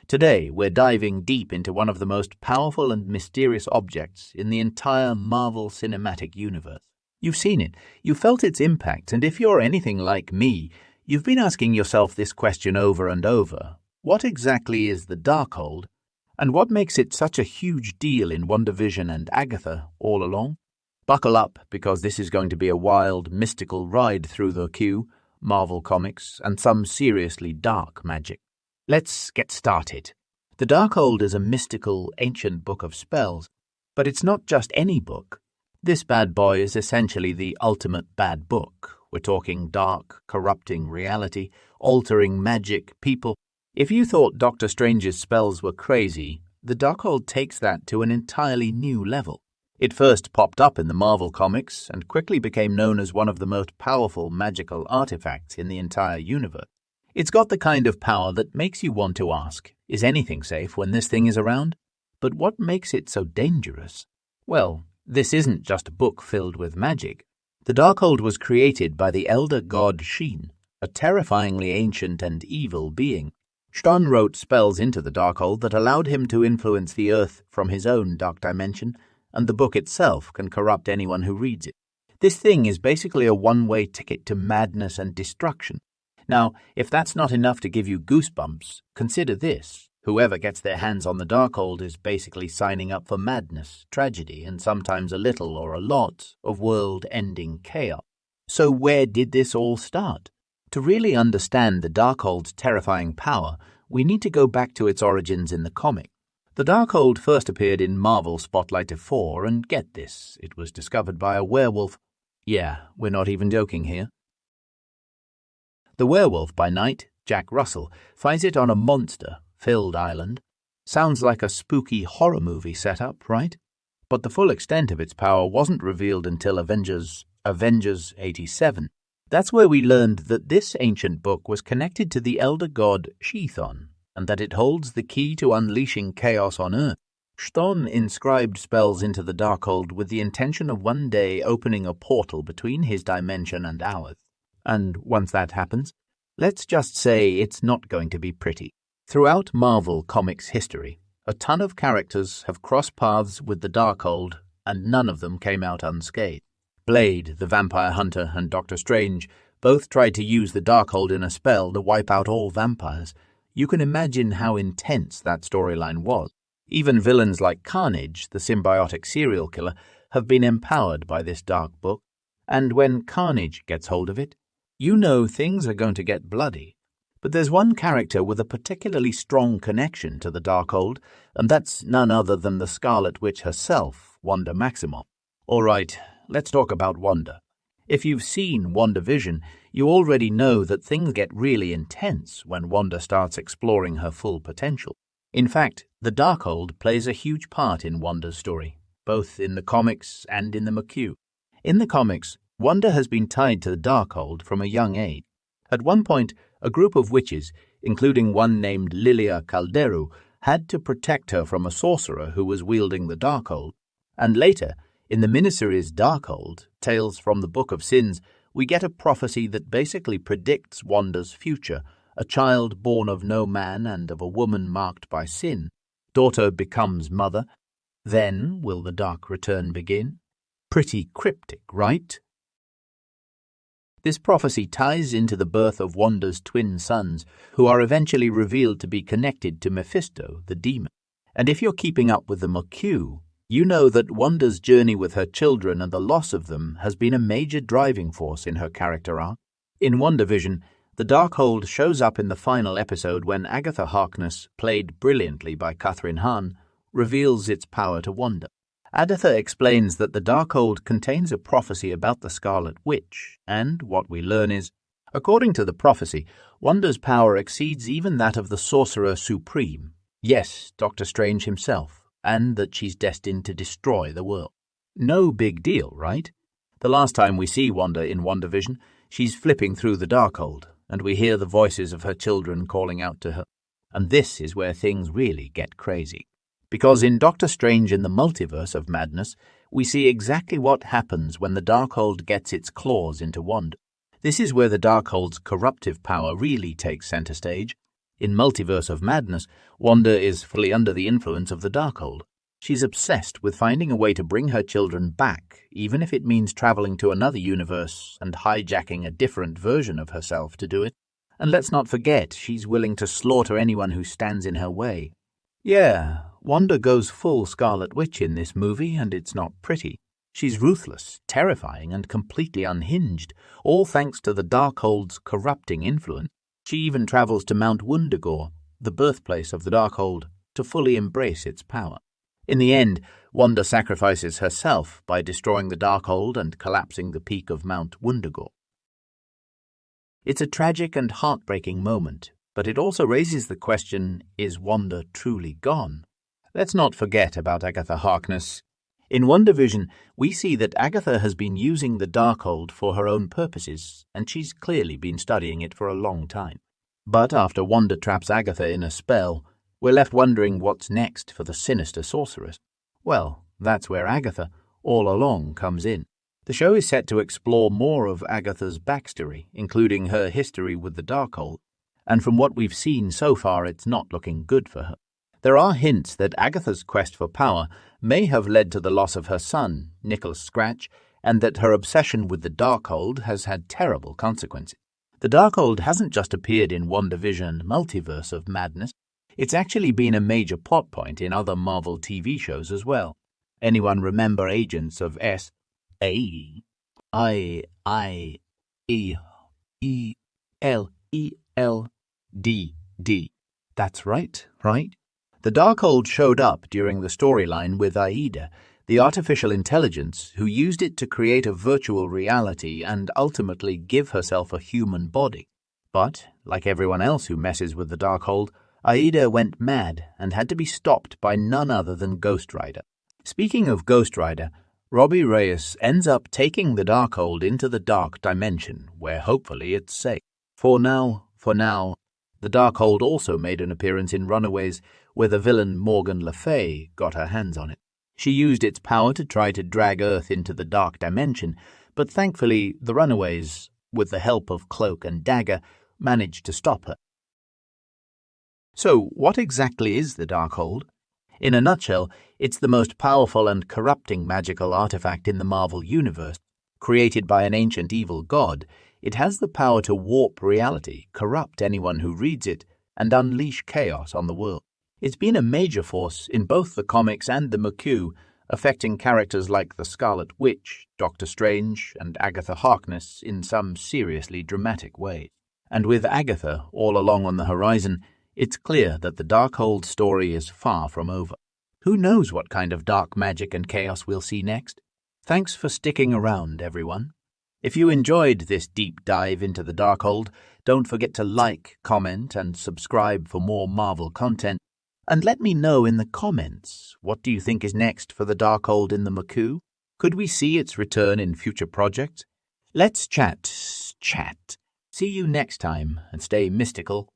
Today, we're diving deep into one of the most powerful and mysterious objects in the entire Marvel Cinematic Universe. You've seen it, you've felt its impact, and if you're anything like me, you've been asking yourself this question over and over. What exactly is the Darkhold, and what makes it such a huge deal in WandaVision and Agatha All Along? Buckle up, because this is going to be a wild, mystical ride through the Q, Marvel Comics, and some seriously dark magic. Let's get started. The Darkhold is a mystical, ancient book of spells, but it's not just any book. This bad boy is essentially the ultimate bad book. We're talking dark, corrupting reality, altering magic, people. If you thought Doctor Strange's spells were crazy, the Darkhold takes that to an entirely new level. It first popped up in the Marvel Comics and quickly became known as one of the most powerful magical artifacts in the entire universe. It's got the kind of power that makes you want to ask, is anything safe when this thing is around? But what makes it so dangerous? Well, this isn't just a book filled with magic. The Darkhold was created by the elder god Sheen, a terrifyingly ancient and evil being. Sheen wrote spells into the Darkhold that allowed him to influence the Earth from his own dark dimension, and the book itself can corrupt anyone who reads it. This thing is basically a one-way ticket to madness and destruction. Now, if that's not enough to give you goosebumps, consider this. Whoever gets their hands on the Darkhold is basically signing up for madness, tragedy, and sometimes a little or a lot of world-ending chaos. So where did this all start? To really understand the Darkhold's terrifying power, we need to go back to its origins in the comic. The Darkhold first appeared in Marvel Spotlight 4, and get this, it was discovered by a werewolf. Yeah, we're not even joking here. The werewolf by night, Jack Russell, finds it on a monster-filled island. Sounds like a spooky horror movie setup, right? But the full extent of its power wasn't revealed until Avengers 87. That's where we learned that this ancient book was connected to the elder god Shethon, and that it holds the key to unleashing chaos on Earth. Shethon inscribed spells into the Darkhold with the intention of one day opening a portal between his dimension and ours. And once that happens, let's just say it's not going to be pretty. Throughout Marvel Comics history, a ton of characters have crossed paths with the Darkhold, and none of them came out unscathed. Blade, the Vampire Hunter, and Doctor Strange both tried to use the Darkhold in a spell to wipe out all vampires. You can imagine how intense that storyline was. Even villains like Carnage, the symbiotic serial killer, have been empowered by this dark book. And when Carnage gets hold of it, you know things are going to get bloody. But there's one character with a particularly strong connection to the Darkhold, and that's none other than the Scarlet Witch herself, Wanda Maximoff. All right, let's talk about Wanda. If you've seen WandaVision, you already know that things get really intense when Wanda starts exploring her full potential. In fact, the Darkhold plays a huge part in Wanda's story, both in the comics and in the MCU. In the comics, Wanda has been tied to the Darkhold from a young age. At one point, a group of witches, including one named Lilia Calderu, had to protect her from a sorcerer who was wielding the Darkhold. And later, in the miniseries Darkhold, Tales from the Book of Sins, we get a prophecy that basically predicts Wanda's future, a child born of no man and of a woman marked by sin. Daughter becomes mother. Then will the dark return begin? Pretty cryptic, right? This prophecy ties into the birth of Wanda's twin sons, who are eventually revealed to be connected to Mephisto, the demon. And if you're keeping up with the MCU, you know that Wanda's journey with her children and the loss of them has been a major driving force in her character arc. In WandaVision, the Darkhold shows up in the final episode when Agatha Harkness, played brilliantly by Kathryn Hahn, reveals its power to Wanda. Agatha explains that the Darkhold contains a prophecy about the Scarlet Witch, and what we learn is, according to the prophecy, Wanda's power exceeds even that of the Sorcerer Supreme. Yes, Doctor Strange himself, and that she's destined to destroy the world. No big deal, right? The last time we see Wanda in WandaVision, she's flipping through the Darkhold, and we hear the voices of her children calling out to her. And this is where things really get crazy. Because in Doctor Strange in the Multiverse of Madness, we see exactly what happens when the Darkhold gets its claws into Wanda. This is where the Darkhold's corruptive power really takes center stage. In Multiverse of Madness, Wanda is fully under the influence of the Darkhold. She's obsessed with finding a way to bring her children back, even if it means traveling to another universe and hijacking a different version of herself to do it. And let's not forget, she's willing to slaughter anyone who stands in her way. Yeah, Wanda goes full Scarlet Witch in this movie, and it's not pretty. She's ruthless, terrifying, and completely unhinged, all thanks to the Darkhold's corrupting influence. She even travels to Mount Wundagore, the birthplace of the Darkhold, to fully embrace its power. In the end, Wanda sacrifices herself by destroying the Darkhold and collapsing the peak of Mount Wundagore. It's a tragic and heartbreaking moment, but it also raises the question, is Wanda truly gone? Let's not forget about Agatha Harkness. In WandaVision, we see that Agatha has been using the Darkhold for her own purposes, and she's clearly been studying it for a long time. But after Wanda traps Agatha in a spell, we're left wondering what's next for the sinister sorceress. Well, that's where Agatha All Along comes in. The show is set to explore more of Agatha's backstory, including her history with the Darkhold, and from what we've seen so far, it's not looking good for her. There are hints that Agatha's quest for power may have led to the loss of her son, Nicholas Scratch, and that her obsession with the Darkhold has had terrible consequences. The Darkhold hasn't just appeared in WandaVision Multiverse of Madness. It's actually been a major plot point in other Marvel TV shows as well. Anyone remember Agents of S.A.I.E.L.E.L.D.D. That's right? The Darkhold showed up during the storyline with Aida, the artificial intelligence who used it to create a virtual reality and ultimately give herself a human body. But, like everyone else who messes with the Darkhold, Aida went mad and had to be stopped by none other than Ghost Rider. Speaking of Ghost Rider, Robbie Reyes ends up taking the Darkhold into the dark dimension, where hopefully it's safe. For now, the Darkhold also made an appearance in Runaways, where the villain Morgan Le Fay got her hands on it. She used its power to try to drag Earth into the dark dimension, but thankfully the Runaways, with the help of Cloak and Dagger, managed to stop her. So, what exactly is the Darkhold? In a nutshell, it's the most powerful and corrupting magical artifact in the Marvel Universe. Created by an ancient evil god, it has the power to warp reality, corrupt anyone who reads it, and unleash chaos on the world. It's been a major force in both the comics and the MCU, affecting characters like the Scarlet Witch, Doctor Strange, and Agatha Harkness in some seriously dramatic ways. And with Agatha all along on the horizon, it's clear that the Darkhold story is far from over. Who knows what kind of dark magic and chaos we'll see next? Thanks for sticking around, everyone. If you enjoyed this deep dive into the Darkhold, don't forget to like, comment, and subscribe for more Marvel content. And let me know in the comments, what do you think is next for the Darkhold in the MCU? Could we see its return in future projects? Let's chat. See you next time, and stay mystical.